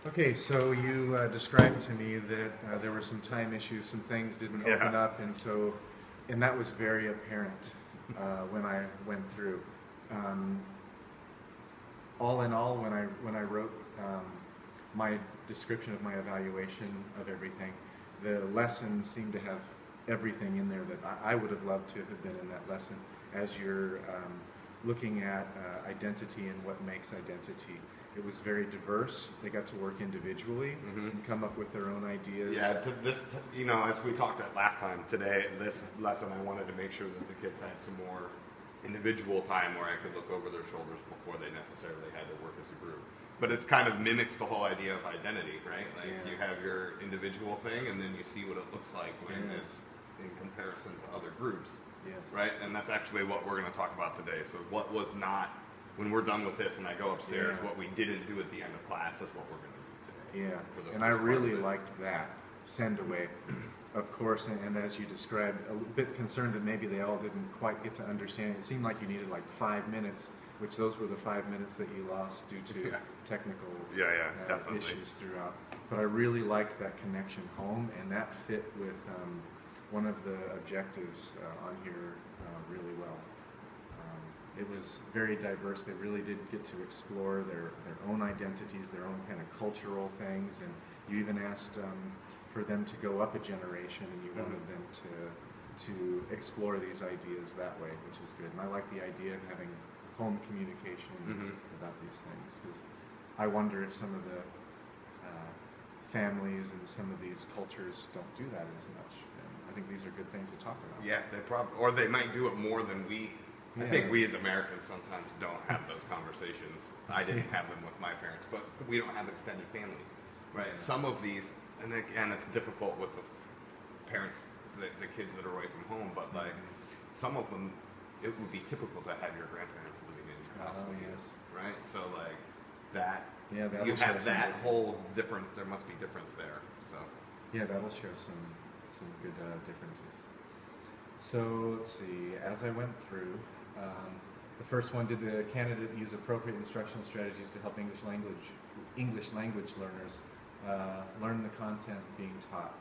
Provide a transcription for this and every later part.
Okay, so you described to me that there were some time issues, some things didn't open up, and that was very apparent when I went through. All in all, when I wrote my description of my evaluation of everything, the lesson seemed to have everything in there that I would have loved to have been in that lesson. As you're looking at identity and what makes identity, it was very diverse. They got to work individually and come up with their own ideas. Yeah, as we talked at last time, today, this lesson, I wanted to make sure that the kids had some more individual time where I could look over their shoulders before they necessarily had to work as a group. But it kind of mimics the whole idea of identity, right? Like you have your individual thing, and then you see what it looks like when it's in comparison to other groups, right? And that's actually what we're going to talk about today. So what was not, when we're done with this and I go upstairs, what we didn't do at the end of class is what we're going to do today. Yeah, and I really liked that, send away. Of course, and as you described, a little bit concerned that maybe they all didn't quite get to understand. It seemed like you needed like 5 minutes, which those were the 5 minutes that you lost due to technical issues throughout. But I really liked that connection home, and that fit with one of the objectives on here really well. It was very diverse. They really did get to explore their own identities, their own kind of cultural things, and you even asked for them to go up a generation, and you wanted them to explore these ideas that way, which is good. And I like the idea of having home communication about these things, because I wonder if some of the families and some of these cultures don't do that as much. And I think these are good things to talk about. Yeah, or they might do it more than we. I think we as Americans sometimes don't have those conversations. I didn't have them with my parents, but we don't have extended families, right? Some of these, and again, it's difficult with the parents, the kids that are away from home, but like some of them, it would be typical to have your grandparents living in your house with you, right? So like that, you have that whole different, there must be difference there, so. Yeah, that'll show some good differences. So let's see, as I went through, the first one, did the candidate use appropriate instructional strategies to help English language learners learn the content being taught?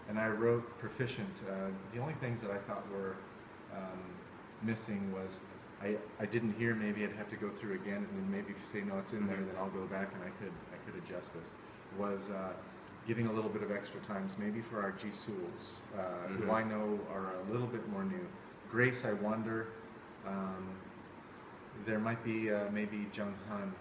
And I wrote proficient. The only things that I thought were missing was I didn't hear, maybe I'd have to go through again, and then maybe if you say no, it's in there, then I'll go back and I could adjust this. Was giving a little bit of extra times, maybe for our Jisuls, who I know are a little bit more new. Grace, I wonder, there might be maybe Jung Han,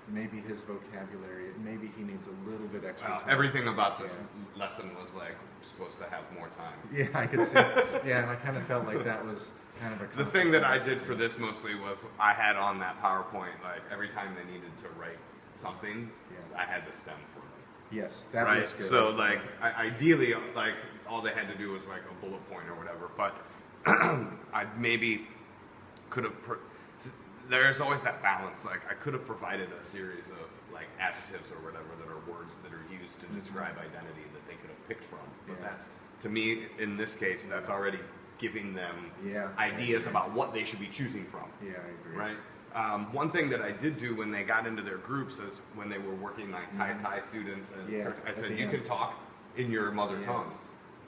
maybe his vocabulary, maybe he needs a little bit extra time. Everything about this lesson was like supposed to have more time. Yeah, I could see. Yeah, and I kind of felt like that was kind of a The thing that I did for this mostly was I had on that PowerPoint, like every time they needed to write something, I had the stem for them. Yes, that was good. So like ideally, like all they had to do was like a bullet point or whatever, but I maybe could have, there's always that balance, like I could have provided a series of like adjectives or whatever that are words that are used to describe identity that they could have picked from, but that's, to me, in this case, that's already giving them ideas about what they should be choosing from. Yeah, I agree. Right? One thing that I did do when they got into their groups is when they were working like Thai students, and I said, you can talk in your mother tongue.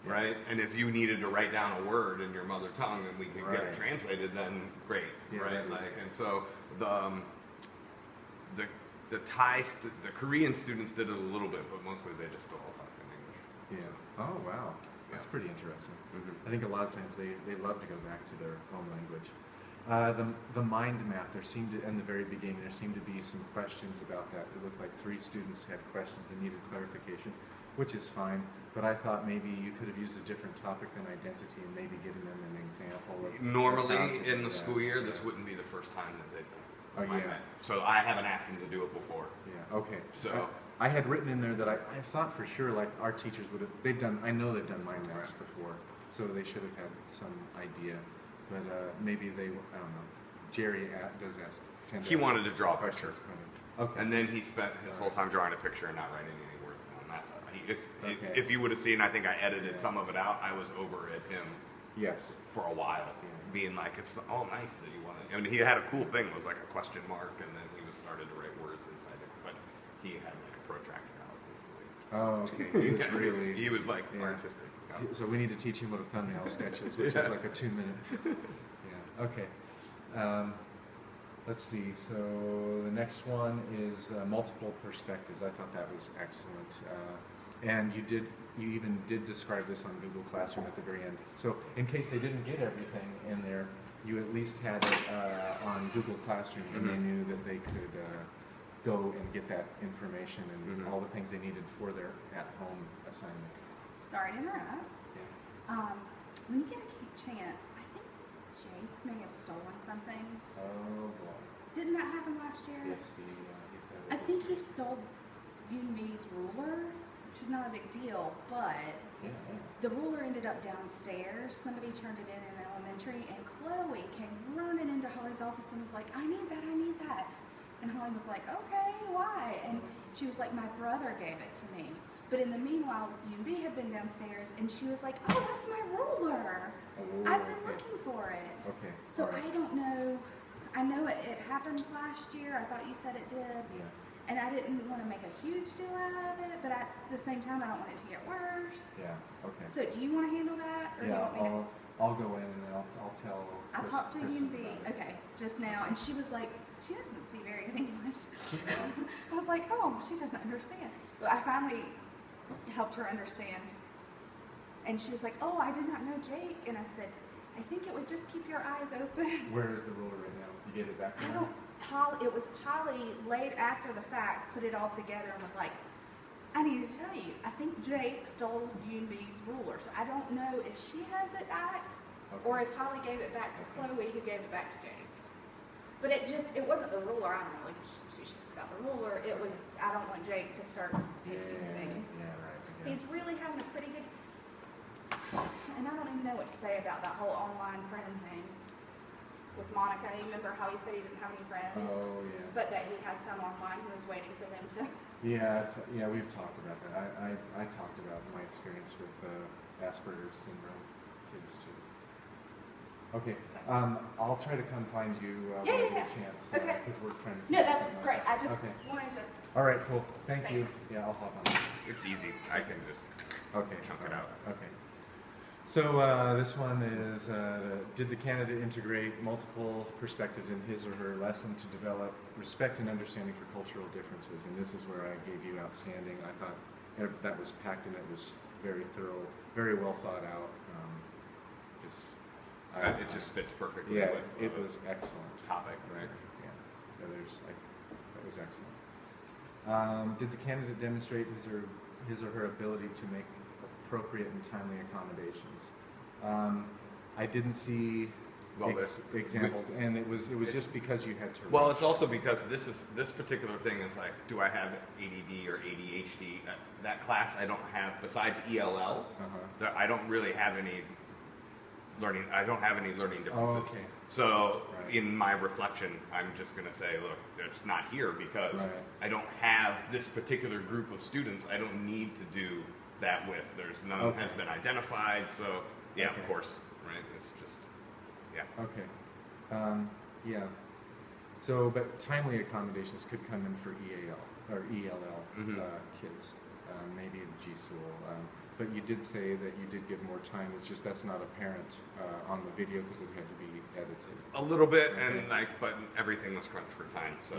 Right, and if you needed to write down a word in your mother tongue and we could get it translated, then great, right? Like, and so the Korean students did it a little bit, but mostly they just still all talk in English. Yeah. So. Oh wow, that's pretty interesting. I think a lot of times they love to go back to their home language. The mind map, there seemed to, in the very beginning, there seemed to be some questions about that. It looked like 3 students had questions and needed clarification, which is fine. But I thought maybe you could have used a different topic than identity and maybe given them an example of. Normally in the school year, this wouldn't be the first time that they've done mind map. So I haven't asked them to do it before. Yeah. Okay. So I had written in there that I thought for sure like our teachers would have. I know they've done mind maps before, so they should have had some idea. But maybe they, I don't know. Jerry does ask. He wanted to draw a picture. Okay. And then he spent his whole time drawing a picture and not writing any words down. That's all. If you would have seen, I think I edited some of it out. I was over at him. Yes. For a while, being like, it's all nice that you want to. I mean, he had a cool thing. It was like a question mark, and then he started to write words inside it. But he had like a protractor out. Oh, okay. He was really. He was like yeah. artistic. So we need to teach him what a thumbnail sketch is, which is like a 2-minute. Yeah. Okay. Let's see. So the next one is multiple perspectives. I thought that was excellent. And you even did describe this on Google Classroom at the very end. So in case they didn't get everything in there, you at least had it on Google Classroom, and they knew that they could go and get that information and all the things they needed for their at-home assignment. Sorry to interrupt. Yeah. When you get a chance, I think Jake may have stolen something. Oh boy. Didn't that happen last year? Yes, he said. I think he stole Yunmi's ruler, which is not a big deal, but Yeah. the ruler ended up downstairs. Somebody turned it in elementary, and Chloe came running into Holly's office and was like, I need that. And Holly was like, okay, why? And she was like, my brother gave it to me. But in the meanwhile, Yunbi had been downstairs, and she was like, oh, that's my ruler. Oh, I've been looking for it. Okay. So all right. I don't know. I know it happened last year. I thought you said it did. Yeah. And I didn't want to make a huge deal out of it, but at the same time, I don't want it to get worse. Yeah. Okay. So do you want to handle that? Or do you Yeah. want me to? I'll go in and I'll tell. I talked to Kristen Yunbi, about it. okay, just now, and she was like, she doesn't speak very good English. I was like, oh, she doesn't understand. But I finally helped her understand. And she was like, oh, I did not know Jake. And I said, I think it would just keep your eyes open. Where is the ruler right now? You get it back to I her? don't, it was Holly late after the fact, put it all together and was like, I need to tell you, I think Jake stole Yunbi's ruler. So I don't know if she has it back or if Holly gave it back to Chloe, who gave it back to Jake. But it wasn't the ruler. I don't really two shits about the ruler. It was, I don't want Jake to start doing things. Yeah, right. Yeah. He's really having a pretty good, and I don't even know what to say about that whole online friend thing with Monica. You remember how he said he didn't have any friends, Oh yeah. but that he had some online. He was waiting for them to. Yeah, we've talked about that. I talked about my experience with Asperger's syndrome kids too. Okay, I'll try to come find you when I get a chance. Okay. Because we're trying to. No, figure that's something out. great. I just Okay. wanted to. All right, cool. Thank you. Thanks. Yeah, I'll hop on. It's easy. I can just Okay. chunk all it right, out. Okay. So this one is, did the candidate integrate multiple perspectives in his or her lesson to develop respect and understanding for cultural differences? And this is where I gave you outstanding. I thought that was packed and it was very thorough, very well thought out. It just fits perfectly Yeah, with it was excellent. topic, right? Yeah, that was excellent. Did the candidate demonstrate his or her ability to make appropriate and timely accommodations? I didn't see examples, and it was just because you had to. Well, it's also because this particular thing is like, do I have ADD or ADHD? That class I don't have. Besides ELL, I don't really have any learning. I don't have any learning differences. Oh, okay. So Right. in my reflection, I'm just going to say, look, it's not here because Right. I don't have this particular group of students. I don't need to do that with. There's none Okay. has been identified. So yeah, Okay. of course, right? It's just yeah. Okay. Yeah. So, but timely accommodations could come in for EAL or ELL kids, maybe in G School. But you did say that you did give more time. It's just that's not apparent on the video because it had to be edited. A little bit, Okay. and but everything was crunched for time. So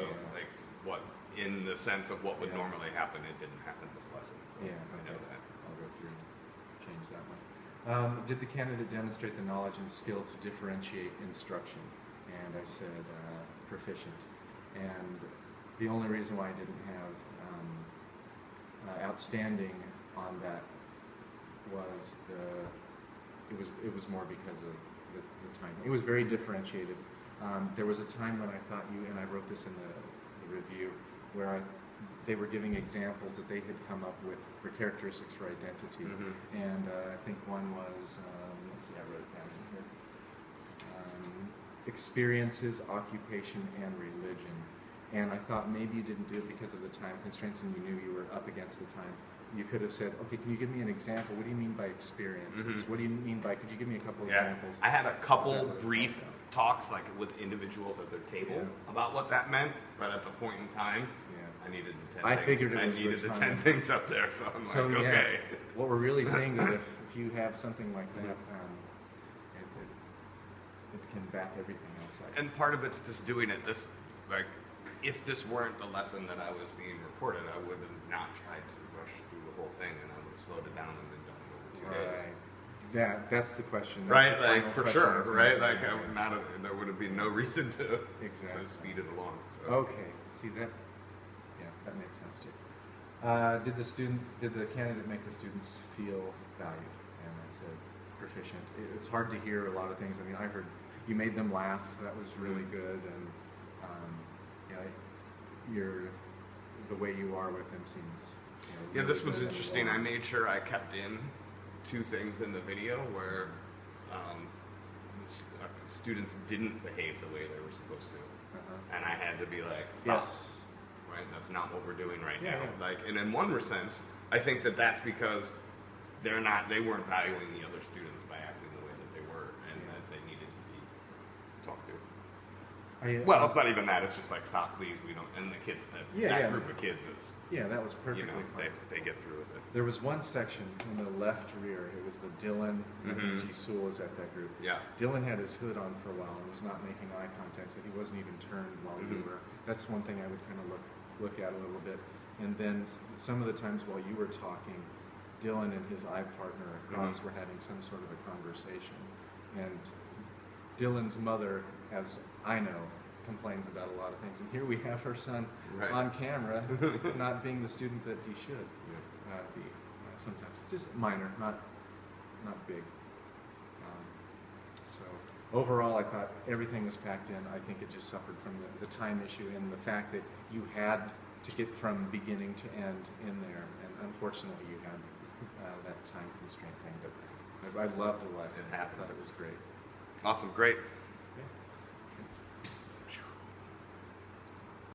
what in the sense of what would Yeah. normally happen, it didn't happen this lesson. So Yeah, I know okay. that. I'll go through and change that one. Did the candidate demonstrate the knowledge and skill to differentiate instruction? And I said proficient. And the only reason why I didn't have outstanding on that was it was more because of the time. It was very differentiated. There was a time when I thought and I wrote this in the review, where they were giving examples that they had come up with for characteristics for identity. And I think one was, let's see, I wrote it down in here. Experiences, occupation, and religion. And I thought maybe you didn't do it because of the time constraints and you knew you were up against the time. You could have said, okay, can you give me an example? What do you mean by experiences? What do you mean by, could you give me a couple examples? I had a couple Is that what it brief was? talks, like with individuals at their table, about what that meant. But at the point in time, I needed the 10 I things. figured it was I needed the the time. 10 things up there, so I'm So like, yeah, okay. what we're really saying is if you have something like that, it can back everything else up. And part of it's just doing it this, like, if this weren't the lesson that I was being recorded, I would have not tried to rush through the whole thing, and I would have slowed it down and been done in over 2 days. That's the question. That's Right, the like final for question I sure, was gonna right? say. Like Yeah. there would have been no reason to Exactly. speed it along. So. Okay, see that? Yeah, that makes sense too. Did the candidate make the students feel valued? And I said proficient. It's hard to hear a lot of things. I mean, I heard you made them laugh. That was really good, and the way you are with them seems. Yeah, really this was good and interesting. I warm. made sure I kept in 2 things in the video where students didn't behave the way they were supposed to, and I had to be like, stop. Yes. Right, that's not what we're doing right Yeah, now. yeah. Like, and in one sense, I think that that's because they weren't valuing the other students by acting the way that they were, and Yeah. that they needed to be talked to. Well, It's not even that. It's just like, stop, please. We don't. And the kids, that group of kids is, yeah, that was perfectly fine. they get through with it. There was one section in the left rear. It was the Dylan and G. Sewell is at that group. Yeah. Dylan had his hood on for a while and was not making eye contact, so he wasn't even turned while you were. That's one thing I would kind of look at a little bit. And then some of the times while you were talking, Dylan and his eye partner across were having some sort of a conversation. And Dylan's mother, as I know, complains about a lot of things. And here we have her son on camera not being the student that he should be. Sometimes just minor, not big. So overall, I thought everything was packed in. I think it just suffered from the time issue and the fact that you had to get from beginning to end in there. And unfortunately, you had that time constraint thing. But I loved the lesson. It happened. I thought it was great. Awesome, great.